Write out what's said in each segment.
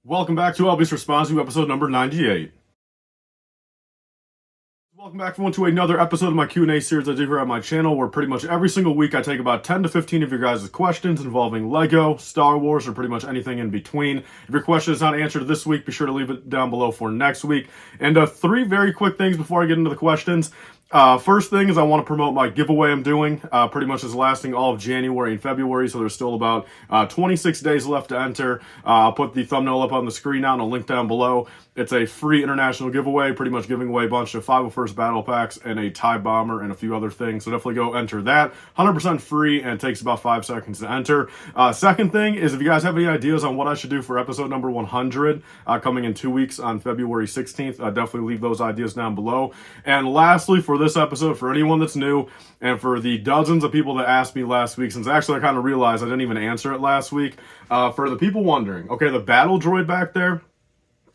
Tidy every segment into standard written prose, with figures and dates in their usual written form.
Welcome back to LBS Responds To, episode number 98. Welcome back everyone to another episode of my Q&A series I do here on my channel, where pretty much every single week I take about 10 to 15 of your guys' questions involving LEGO, Star Wars, or pretty much anything in between. If your question is not answered this week, be sure to leave it down below for next week. And three very quick things before I get into the questions. First thing is I want to promote my giveaway I'm doing. Pretty much is lasting all of January and February, so there's still about 26 days left to enter. I'll put the thumbnail up on the screen now and a link down below. It's a free international giveaway, pretty much giving away a bunch of 501st battle packs and a TIE bomber and a few other things. So definitely go enter that. 100% free, and it takes about 5 seconds to enter. Second thing is, if you guys have any ideas on what I should do for episode number 100, coming in 2 weeks on February 16th, definitely leave those ideas down below. And lastly, for this episode, for anyone that's new, and for the dozens of people that asked me last week, since actually I kind of realized I didn't even answer it last week, for the people wondering, okay, the battle droid back there,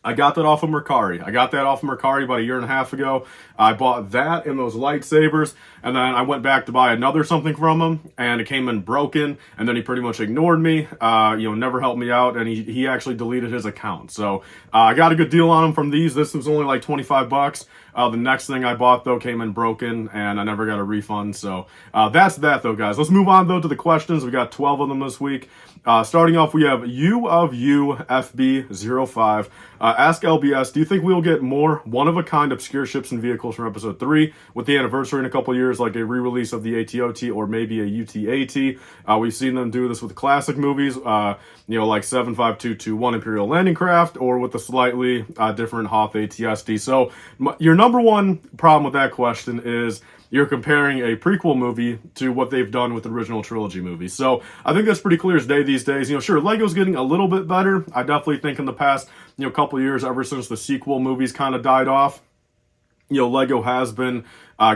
I got that off of Mercari. about a year and a half ago. I bought that and those lightsabers, and then I went back to buy another something from him, and it came in broken, and then he pretty much ignored me, never helped me out, and he actually deleted his account. So I got a good deal on him from these. This was only like 25 bucks. The next thing I bought, though, came in broken, and I never got a refund. So that's that, though, guys. Let's move on, though, to the questions. We got 12 of them this week. Starting off, we have U of UFB05. Ask LBS, do you think we will get more one-of-a-kind obscure ships and vehicles from episode 3 with the anniversary in a couple years, like a re-release of the ATOT or maybe a UTAT? We've seen them do this with classic movies, like 75221 Imperial Landing Craft, or with the slightly different Hoth ATSD. So your number one problem with that question is you're comparing a prequel movie to what they've done with the original trilogy movies. So I think that's pretty clear as day these days. Sure, Lego's getting a little bit better. I definitely think in the past, couple years, ever since the sequel movies kind of died off, Lego has been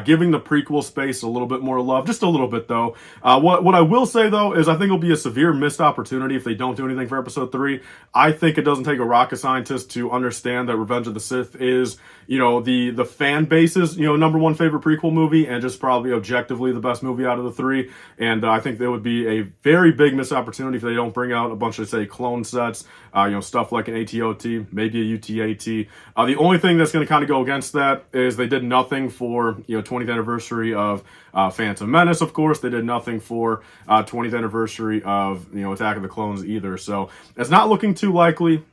giving the prequel space a little bit more love, just a little bit though. What I will say though is I think it'll be a severe missed opportunity if they don't do anything for episode 3. I think it doesn't take a rocket scientist to understand that Revenge of the Sith is, the fan base's, number one favorite prequel movie, and just probably objectively the best movie out of the 3. And I think there would be a very big missed opportunity if they don't bring out a bunch of, say, clone sets, stuff like an ATOT, maybe a UTAT. The only thing that's going to kind of go against that is they did nothing for 20th anniversary of Phantom Menace. Of course, they did nothing for 20th anniversary of Attack of the Clones either. So it's not looking too likely.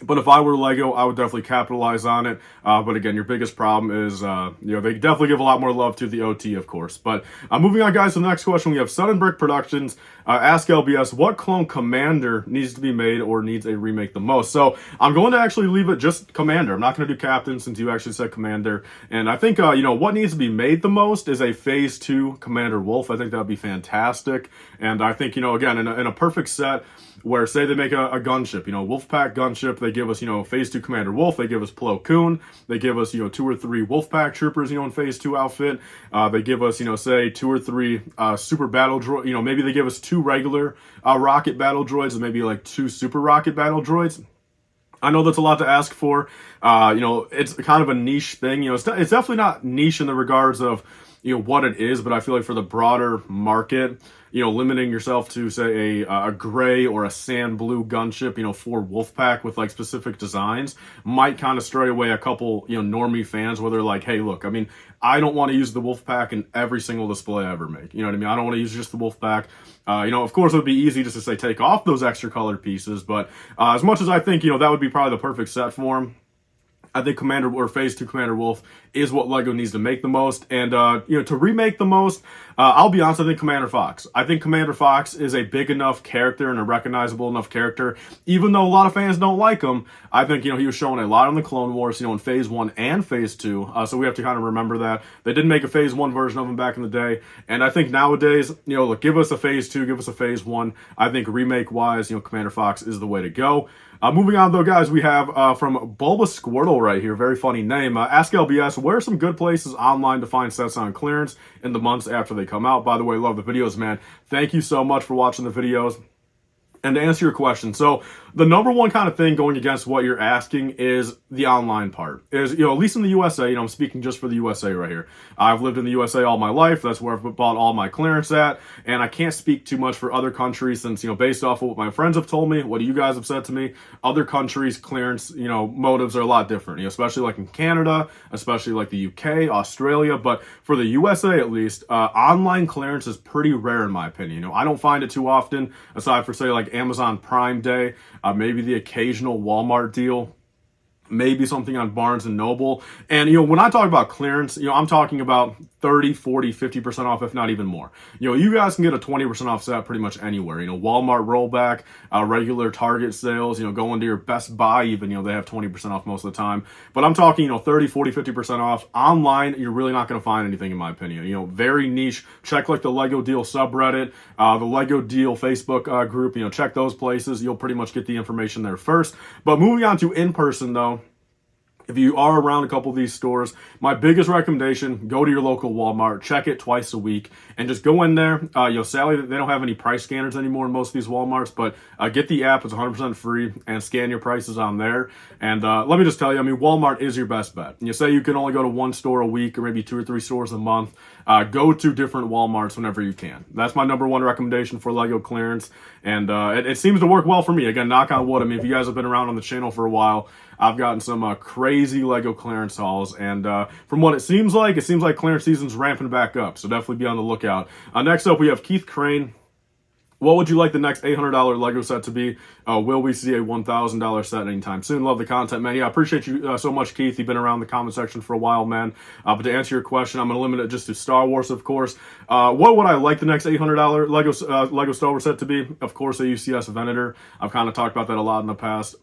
But if I were Lego, I would definitely capitalize on it. But again, your biggest problem is, they definitely give a lot more love to the OT, of course. But moving on, guys, to the next question. We have Sun and Brick Productions. Ask LBS, what clone commander needs to be made or needs a remake the most? So I'm going to actually leave it just commander. I'm not going to do captain since you actually said commander. And I think, what needs to be made the most is a phase 2 Commander Wolf. I think that would be fantastic. And I think, again, in a perfect set where, say, they make a gunship, Wolfpack gunship, they give us, phase 2 Commander Wolf, they give us Plo Koon, they give us, 2 or 3 Wolfpack troopers, in phase 2 outfit, they give us, say, 2 or 3 super battle droids, maybe they give us 2 regular rocket battle droids, and maybe like 2 super rocket battle droids. I know that's a lot to ask for. It's kind of a niche thing. It's definitely not niche in the regards of, what it is, but I feel like for the broader market, limiting yourself to, say, a gray or a sand blue gunship, for Wolfpack with, like, specific designs might kind of stray away a couple, normie fans where they're like, hey, look, I don't want to use the Wolfpack in every single display I ever make. You know what I mean? I don't want to use just the Wolfpack. Of course, it would be easy just to, say, take off those extra colored pieces, but as much as I think, that would be probably the perfect set for them, I think Commander or Phase 2 Commander Wolf is what Lego needs to make the most. And, to remake the most, I'll be honest, I think Commander Fox. I think Commander Fox is a big enough character and a recognizable enough character. Even though a lot of fans don't like him, I think, he was showing a lot in the Clone Wars, in Phase 1 and Phase 2. So we have to kind of remember that. They did make a Phase 1 version of him back in the day. And I think nowadays, look, give us a Phase 2, give us a Phase 1. I think remake-wise, Commander Fox is the way to go. Moving on, though, guys, we have from Bulba Squirtle right here. Very funny name. Ask LBS, where are some good places online to find sets on clearance in the months after they come out? By the way, love the videos, man. Thank you so much for watching the videos. And to answer your question, so the number one kind of thing going against what you're asking is the online part. Is, at least in the USA, I'm speaking just for the USA right here. I've lived in the USA all my life. That's where I've bought all my clearance at. And I can't speak too much for other countries since, based off of what my friends have told me, what you guys have said to me, other countries' clearance, motives are a lot different, especially like in Canada, especially like the UK, Australia. But for the USA at least, online clearance is pretty rare in my opinion. I don't find it too often, aside for say like Amazon Prime Day, maybe the occasional Walmart deal, maybe something on Barnes and Noble. And, when I talk about clearance, I'm talking about 30, 40, 50% off, if not even more. You guys can get a 20% off set pretty much anywhere. Walmart rollback, regular Target sales, go into your Best Buy even, they have 20% off most of the time. But I'm talking, 30, 40, 50% off. Online, you're really not going to find anything in my opinion. Very niche. Check like the Lego Deal subreddit, the Lego Deal Facebook group, check those places. You'll pretty much get the information there first. But moving on to in-person though, if you are around a couple of these stores, my biggest recommendation, go to your local Walmart, check it twice a week, and just go in there. Sadly, they don't have any price scanners anymore in most of these Walmarts, but get the app. It's 100% free, and scan your prices on there. And let me just tell you, Walmart is your best bet. You say you can only go to one store a week or maybe 2 or 3 stores a month. Go to different Walmarts whenever you can. That's my number one recommendation for Lego clearance. And it seems to work well for me. Again, knock on wood. If you guys have been around on the channel for a while, I've gotten some crazy Lego clearance hauls. And from what it seems like clearance season's ramping back up. So definitely be on the lookout. Next up, we have Keith Crane. What would you like the next $800 Lego set to be? Will we see a $1,000 set anytime soon? Love the content, man. Yeah, I appreciate you so much, Keith. You've been around the comment section for a while, man. But to answer your question, I'm going to limit it just to Star Wars, of course. What would I like the next $800 Lego Star Wars set to be? Of course, a UCS Venator. I've kind of talked about that a lot in the past.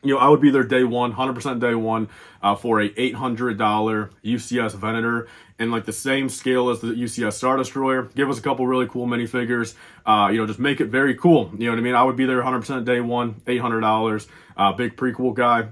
I would be there day one, 100% day one, for a $800 UCS Venator in like the same scale as the UCS Star Destroyer. Give us a couple really cool minifigures. Just make it very cool. You know what I mean? I would be there 100% day one, $800. Big prequel guy.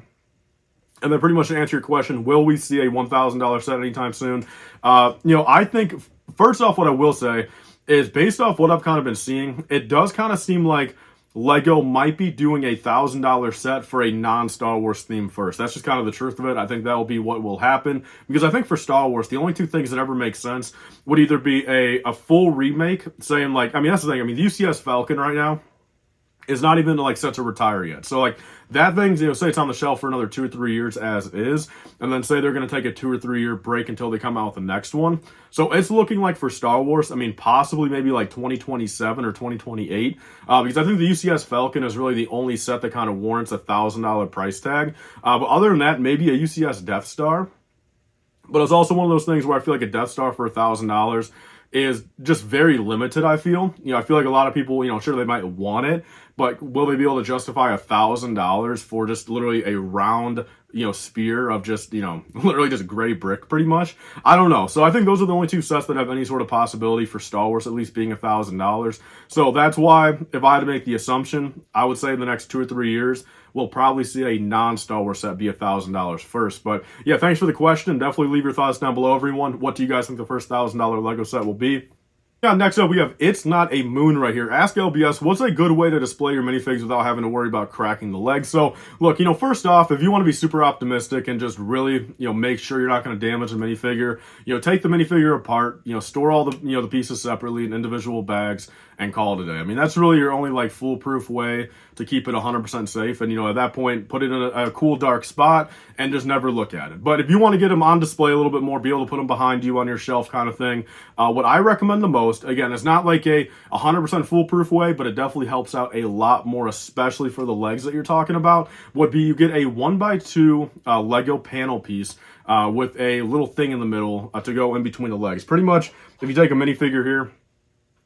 And then pretty much to answer your question, will we see a $1,000 set anytime soon? I think, first off, what I will say is based off what I've kind of been seeing, it does kind of seem like Lego might be doing a $1,000 set for a non-Star Wars theme first. That's just kind of the truth of it. I think that will be what will happen. Because I think for Star Wars, the only two things that ever make sense would either be a full remake, saying like, that's the thing. The UCS Falcon right now is not even like set to retire yet. So like that thing, say it's on the shelf for another 2 or 3 years as is, and then say they're going to take a 2 or 3 year break until they come out with the next one. So it's looking like for Star Wars, possibly maybe like 2027 or 2028, because I think the UCS Falcon is really the only set that kind of warrants a $1,000 price tag. But other than that, maybe a UCS Death Star. But it's also one of those things where I feel like a Death Star for $1,000 is just very limited, I feel. I feel like a lot of people, sure, they might want it, but will they be able to justify $1,000 for just literally a round, spear of just, literally just gray brick pretty much? I don't know. So I think those are the only two sets that have any sort of possibility for Star Wars at least being $1,000. So that's why, if I had to make the assumption, I would say in the next 2 or 3 years, we'll probably see a non-Star Wars set be $1,000 first. But yeah, thanks for the question. Definitely leave your thoughts down below, everyone. What do you guys think the first $1,000 Lego set will be? Yeah, next up we have It's Not a Moon right here. Ask LBS, what's a good way to display your minifigs without having to worry about cracking the legs? So look, first off, if you want to be super optimistic and just really, make sure you're not going to damage the minifigure, take the minifigure apart, store all the, the pieces separately in individual bags and call it a day. That's really your only like foolproof way to keep it 100% safe. And, at that point, put it in a cool, dark spot and just never look at it. But if you want to get them on display a little bit more, be able to put them behind you on your shelf kind of thing, what I recommend the most, again, it's not like a 100% foolproof way, but it definitely helps out a lot more, especially for the legs that you're talking about, would be you get a 1x2 Lego panel piece with a little thing in the middle to go in between the legs. Pretty much, if you take a minifigure here,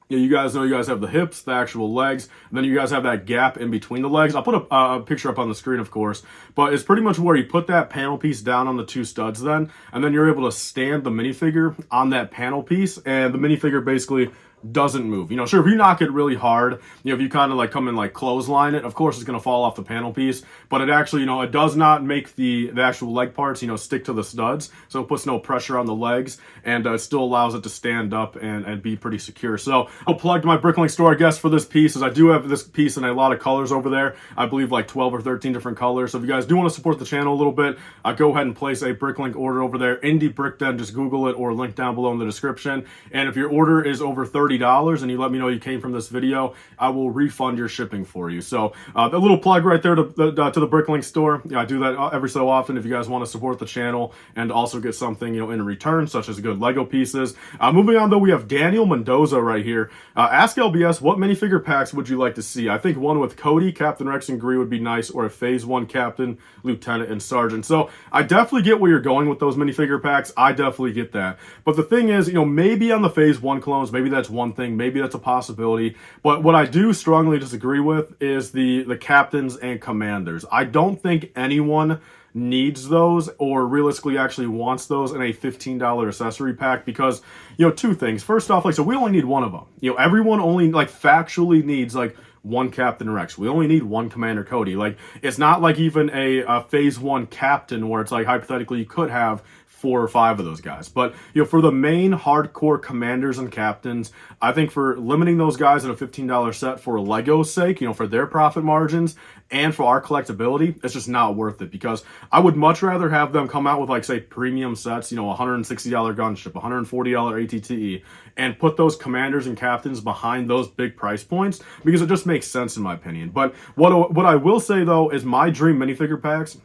you guys know you guys have the hips, the actual legs, and then you guys have that gap in between the legs. I'll put a picture up on the screen, of course, but it's pretty much where you put that panel piece down on the 2 studs then, and then you're able to stand the minifigure on that panel piece, and the minifigure basically doesn't move. You know, sure, if you knock it really hard, you know, if you kind of like come and like clothesline it, of course it's going to fall off the panel piece, but it actually, you know, it does not make the actual leg parts, you know, stick to the studs, so it puts no pressure on the legs, and it still allows it to stand up and be pretty secure. So I'll plug my Bricklink store, I guess, for this piece, as I do have this piece in a lot of colors over there. I believe like 12 or 13 different colors. So if you guys do want to support the channel a little bit, go ahead and place a Bricklink order over there. Indie Brick Den, just Google it or link down below in the description. And if your order is over $30 and you let me know you came from this video, I will refund your shipping for you. So a little plug right there to the Bricklink store. Yeah, I do that every so often if you guys want to support the channel and also get something, you know, in return, such as good Lego pieces. Moving on though, we have Daniel Mendoza right here. Ask LBS, what minifigure packs would you like to see? I think one with Cody, Captain Rex, and Gree would be nice, or a Phase 1 Captain, Lieutenant, and Sergeant. So I definitely get where you're going with those minifigure packs. I definitely get that. But the thing is, you know, maybe on the Phase 1 clones, maybe that's one thing, maybe that's a possibility. But what I do strongly disagree with is the captains and commanders. I don't think anyone needs those or realistically actually wants those in a $15 accessory pack, because, you know, two things. First off, like, so we only need one of them. You know, everyone only like factually needs like one Captain Rex. We only need one Commander Cody. Like, it's not like even a Phase 1 Captain where it's like hypothetically you could have 4 or 5 of those guys. But, you know, for the main hardcore commanders and captains, I think for limiting those guys at a $15 set for Lego's sake, you know, for their profit margins and for our collectability, it's just not worth it, because I would much rather have them come out with, like, say, premium sets, you know, $160 Gunship, $140 ATTE, and put those commanders and captains behind those big price points, because it just makes sense in my opinion. But what I will say though is my dream minifigure packs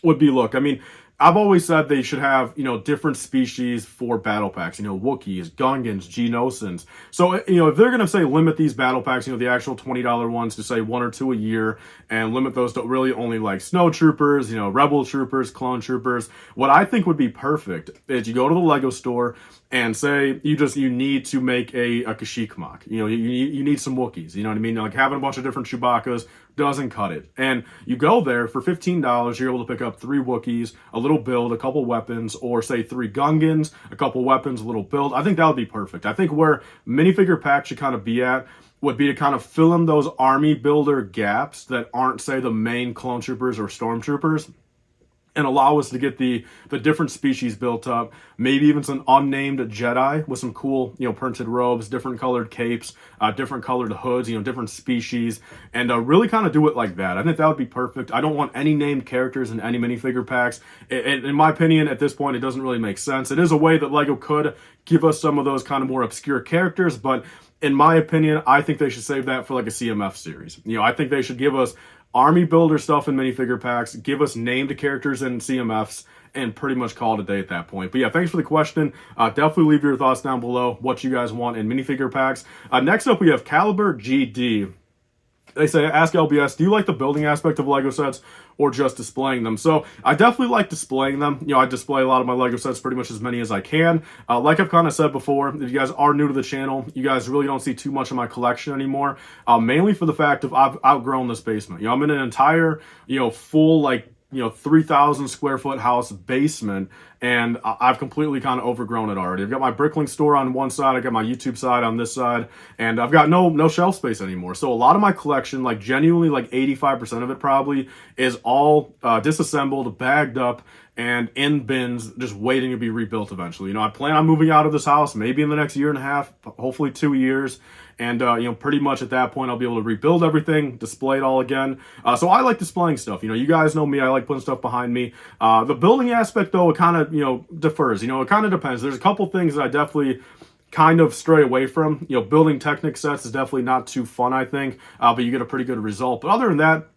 would be, look, I mean, I've always said they should have, you know, different species for battle packs, you know, Wookiees, Gungans, Geonosians. So, you know, if they're going to say limit these battle packs, you know, the actual $20 ones to say 1 or 2 a year, and limit those to really only like snow troopers, you know, rebel troopers, clone troopers, what I think would be perfect is you go to the Lego store and say you need to make a Kashyyyk mock. You know, you need some Wookiees, you know what I mean? Like, having a bunch of different Chewbacca's doesn't cut it. And you go there for $15, you're able to pick up 3 Wookiees, a little build, a couple weapons, or say 3 Gungans, a couple weapons, a little build. I think that would be perfect. I think where minifigure packs should kind of be at would be to kind of fill in those army builder gaps that aren't, say, the main clone troopers or stormtroopers, and allow us to get the different species built up, maybe even some unnamed Jedi with some cool, you know, printed robes, different colored capes, different colored hoods, you know, different species, and really kind of do it like that. I think that would be perfect. I don't want any named characters in any minifigure packs. In my opinion, at this point, it doesn't really make sense. It is a way that Lego could give us some of those kind of more obscure characters, but in my opinion, I think they should save that for like a CMF series. You know, I think they should give us army builder stuff in minifigure packs, give us named characters in CMFs, and pretty much call it a day at that point. But yeah, thanks for the question. Definitely leave your thoughts down below, what you guys want in minifigure packs. Next up, we have Caliber GD. They say, ask LBS, do you like the building aspect of Lego sets or just displaying them? So I definitely like displaying them. You know, I display a lot of my Lego sets, pretty much as many as I can. Like I've kind of said before, if you guys are new to the channel, you guys really don't see too much of my collection anymore, mainly for the fact of I've outgrown this basement. You know, I'm in an entire, you know, full, like, you know, 3,000 square foot house basement, and I've completely kind of overgrown it already. I've got my Bricklink store on one side, I got my YouTube side on this side, and I've got no shelf space anymore. So a lot of my collection, like genuinely like 85% of it probably, is all disassembled, bagged up, and in bins, just waiting to be rebuilt eventually. You know, I plan on moving out of this house maybe in the next 1.5 years, hopefully 2 years. And, you know, pretty much at that point, I'll be able to rebuild everything, display it all again. So I like displaying stuff. You know, you guys know me. I like putting stuff behind me. The building aspect, though, it kind of, you know, differs. You know, it kind of depends. There's a couple things that I definitely kind of stray away from. You know, building Technic sets is definitely not too fun, I think. But you get a pretty good result. But other than that,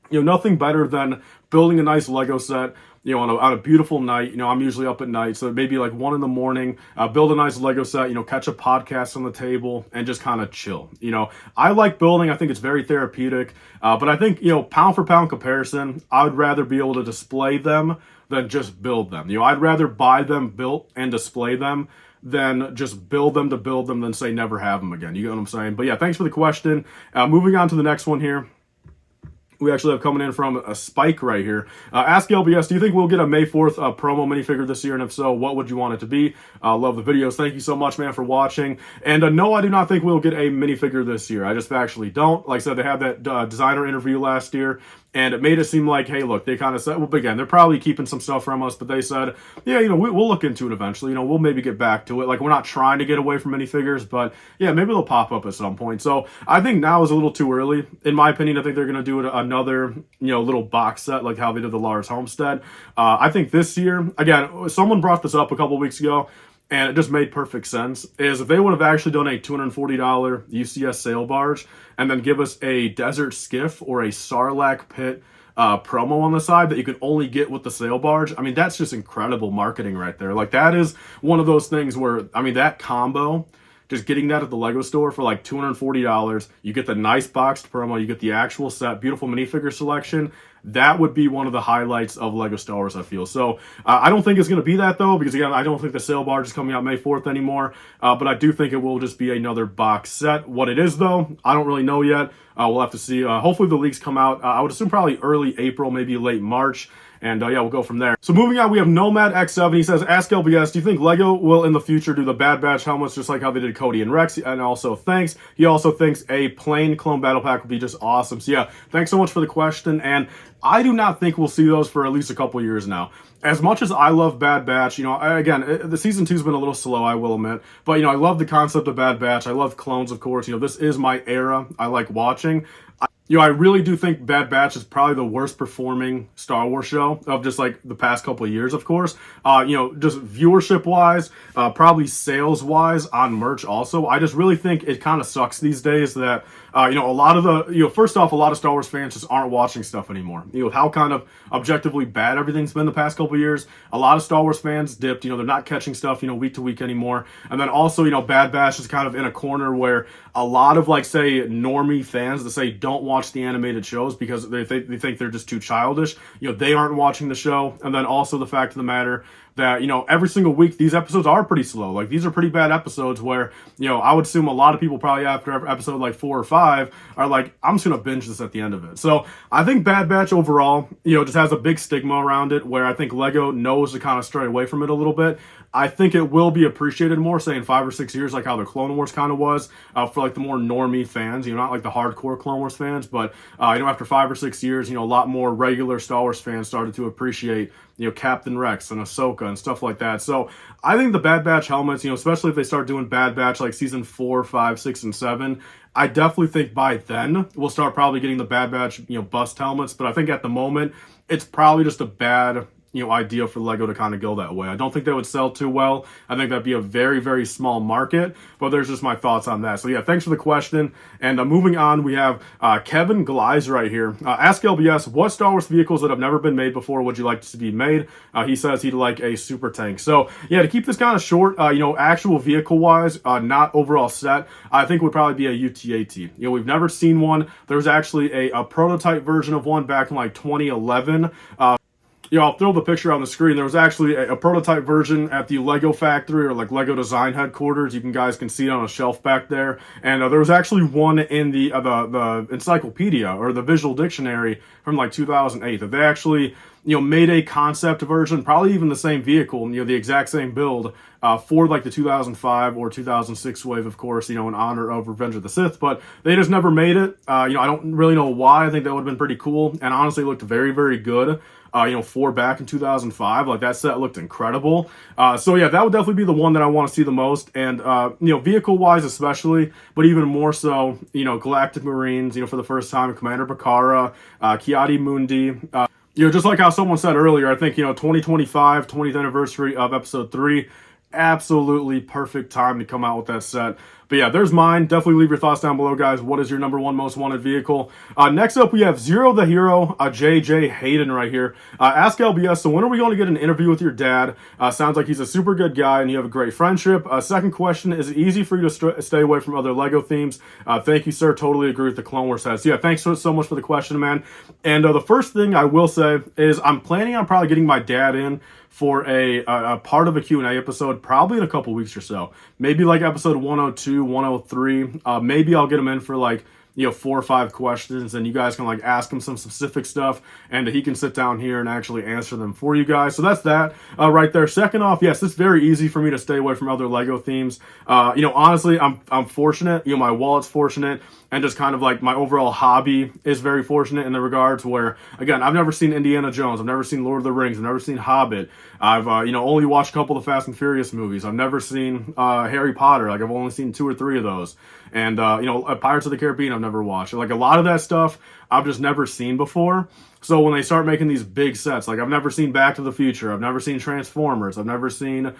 you know, nothing better than building a nice Lego set, you know, on a beautiful night. You know, I'm usually up at night, so maybe like 1 in the morning, build a nice Lego set, you know, catch a podcast on the table and just kind of chill. You know, I like building. I think it's very therapeutic, but I think, you know, pound for pound comparison, I would rather be able to display them than just build them. You know, I'd rather buy them built and display them than just build them to build them than say never have them again. You get what I'm saying? But yeah, thanks for the question. Moving on to the next one here. we actually have coming in from a Spike right here. Ask LBS, do you think we'll get a May 4th promo minifigure this year? And if so, what would you want it to be? Love the videos. Thank you so much, man, for watching. And no, I do not think we'll get a minifigure this year. I just actually don't. Like I said, they had that designer interview last year, and it made it seem like, hey, look, they kind of said, well, again, they're probably keeping some stuff from us, but they said, yeah, we'll look into it eventually. We'll maybe get back to it. Like, we're not trying to get away from minifigures, but yeah, maybe they'll pop up at some point. So I think now is a little too early. In my opinion, I think they're going to do another, little box set like how they did the Lars Homestead. I think this year, again, someone brought this up a couple weeks ago, and it just made perfect sense, is if they would have actually done a $240 UCS sail barge and then give us a desert skiff or a Sarlacc pit promo on the side that you can only get with the sail barge. I mean, that's just incredible marketing right there. Like, that is one of those things where, I mean, that combo, just getting that at the Lego store for like $240, you get the nice boxed promo, you get the actual set, beautiful minifigure selection. That would be one of the highlights of Lego Star Wars, I feel. So I don't think it's going to be that, though, because, again, I don't think the sail barge is coming out May 4th anymore. But I do think it will just be another box set. What it is, though, I don't really know yet. We'll have to see. Hopefully the leaks come out. I would assume probably early April, maybe late March. And yeah, we'll go from there. So moving on, we have Nomad X7. He says, ask LBS, do you think Lego will in the future do the Bad Batch helmets just like how they did Cody and Rex? And also, thanks. He also thinks a plain clone battle pack would be just awesome. So yeah, thanks so much for the question. And I do not think we'll see those for at least a couple years now. As much as I love Bad Batch, again, the season 2's been a little slow, I will admit. But, I love the concept of Bad Batch. I love clones, of course. This is my era. I like watching. I really do think Bad Batch is probably the worst performing Star Wars show of just like the past couple of years, of course. Just viewership wise, probably sales wise on merch also. I just really think it kind of sucks these days that, a lot of the, first off, a lot of Star Wars fans just aren't watching stuff anymore. How kind of objectively bad everything's been the past couple of years. A lot of Star Wars fans dipped, they're not catching stuff, week to week anymore. And then also, Bad Batch is kind of in a corner where a lot of, like, say, normie fans that say don't watch the animated shows because they think they're just too childish, they aren't watching the show. And then also the fact of the matter that, every single week, these episodes are pretty slow. Like, these are pretty bad episodes where, I would assume a lot of people probably after episode like 4 or 5 are like, I'm just going to binge this at the end of it. So I think Bad Batch overall, just has a big stigma around it where I think Lego knows to kind of stray away from it a little bit. I think it will be appreciated more, say, in 5 or 6 years, like how the Clone Wars kind of was for like the more normie fans, not like the hardcore Clone Wars fans, but, after 5 or 6 years, a lot more regular Star Wars fans started to appreciate, Captain Rex and Ahsoka and stuff like that. So I think the Bad Batch helmets, especially if they start doing Bad Batch like season 4, 5, 6, and 7, I definitely think by then we'll start probably getting the Bad Batch, bust helmets. But I think at the moment, it's probably just a bad idea for Lego to kind of go that way. I don't think they would sell too well. I think that'd be a very, very small market, but there's just my thoughts on that. So yeah, thanks for the question. And moving on, we have Kevin Glies right here. Ask LBS, what Star Wars vehicles that have never been made before would you like to be made? He says he'd like a super tank. So yeah, to keep this kind of short, actual vehicle wise, not overall set, I think would probably be a UT-AT. We've never seen one. There was actually a prototype version of one back in like 2011. I'll throw the picture on the screen. There was actually a prototype version at the Lego factory or like Lego design headquarters. You guys can see it on a shelf back there. And there was actually one in the encyclopedia or the visual dictionary from like 2008 that they actually, made a concept version, probably even the same vehicle, the exact same build for like the 2005 or 2006 wave, of course, in honor of Revenge of the Sith, but they just never made it. I don't really know why. I think that would have been pretty cool and honestly looked very, very good. For back in 2005, like that set looked incredible. So yeah, that would definitely be the one that I want to see the most. And, vehicle wise, especially, but even more so, Galactic Marines, for the first time, Commander Bakara, Kiadi Mundi, just like how someone said earlier, I think, 2025, 20th anniversary of episode 3, absolutely perfect time to come out with that set. But yeah, there's mine. Definitely leave your thoughts down below, guys. What is your number 1 most wanted vehicle? Next up, we have Zero the Hero, JJ Hayden right here. Ask LBS, so when are we going to get an interview with your dad? Sounds like he's a super good guy and you have a great friendship. Second question, is it easy for you to stay away from other Lego themes? Thank you, sir. Totally agree with the Clone Wars heads. Yeah, thanks so much for the question, man. And the first thing I will say is I'm planning on probably getting my dad in for a part of a Q&A episode, probably in a couple weeks or so. Maybe like episode 102, 103. Maybe I'll get him in for like 4 or 5 questions, and you guys can like ask him some specific stuff, and he can sit down here and actually answer them for you guys. So that's that right there. Second off, yes, it's very easy for me to stay away from other Lego themes. Honestly, I'm fortunate. My wallet's fortunate, and just kind of like my overall hobby is very fortunate in the regards where, again, I've never seen Indiana Jones, I've never seen Lord of the Rings, I've never seen Hobbit, I've only watched a couple of the Fast and Furious movies, I've never seen Harry Potter, like I've only seen 2 or 3 of those, and Pirates of the Caribbean I've never watched. Like a lot of that stuff I've just never seen before. So when they start making these big sets, like I've never seen Back to the Future, I've never seen Transformers, I've never seen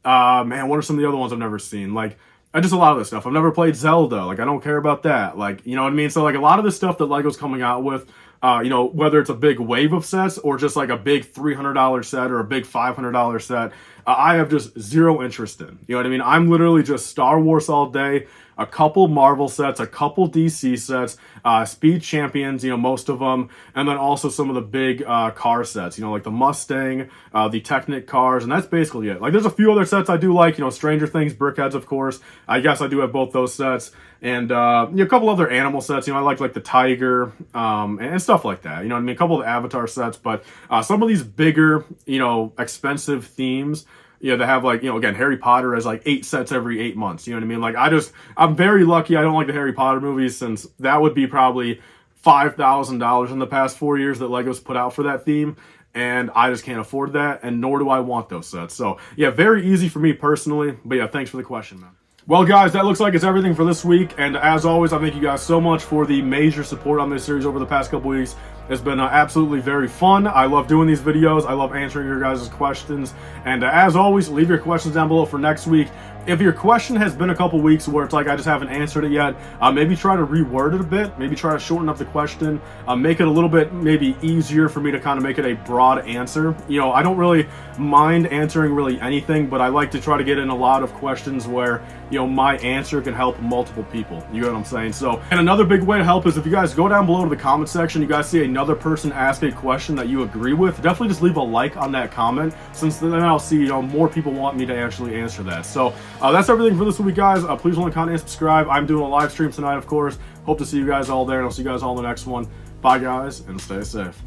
what are some of the other ones I've never seen? Like just a lot of this stuff. I've never played Zelda. Like, I don't care about that. Like, you know what I mean? So, like, a lot of the stuff that LEGO's coming out with, whether it's a big wave of sets or just, like, a big $300 set or a big $500 set, I have just zero interest in. You know what I mean? I'm literally just Star Wars all day, a couple Marvel sets, a couple DC sets, Speed Champions, most of them, and then also some of the big car sets, like the Mustang, the Technic cars, and that's basically it. Like, there's a few other sets I do like, Stranger Things, Brickheads, of course. I guess I do have both those sets, and a couple other animal sets. I like the Tiger, and stuff like that. A couple of the Avatar sets, but some of these bigger, expensive themes, they have like, again, Harry Potter has like 8 sets every 8 months. You know what I mean? Like I'm very lucky I don't like the Harry Potter movies, since that would be probably $5,000 in the past 4 years that LEGO's put out for that theme. And I just can't afford that, and nor do I want those sets. So yeah, very easy for me personally. But yeah, thanks for the question, man. Well, guys, that looks like it's everything for this week. And as always, I thank you guys so much for the major support on this series over the past couple weeks. It's been absolutely very fun. I love doing these videos. I love answering your guys' questions. And as always, leave your questions down below for next week. If your question has been a couple weeks where it's like I just haven't answered it yet, maybe try to reword it a bit. Maybe try to shorten up the question. Make it a little bit maybe easier for me to kind of make it a broad answer. I don't really mind answering really anything, but I like to try to get in a lot of questions where, my answer can help multiple people. You know what I'm saying? So, and another big way to help is if you guys go down below to the comment section, you guys see another person ask a question that you agree with, definitely just leave a like on that comment, since then I'll see, more people want me to actually answer that. So, that's everything for this week, guys. Please like, comment, and subscribe. I'm doing a live stream tonight, of course. Hope to see you guys all there, and I'll see you guys all in the next one. Bye, guys, and stay safe.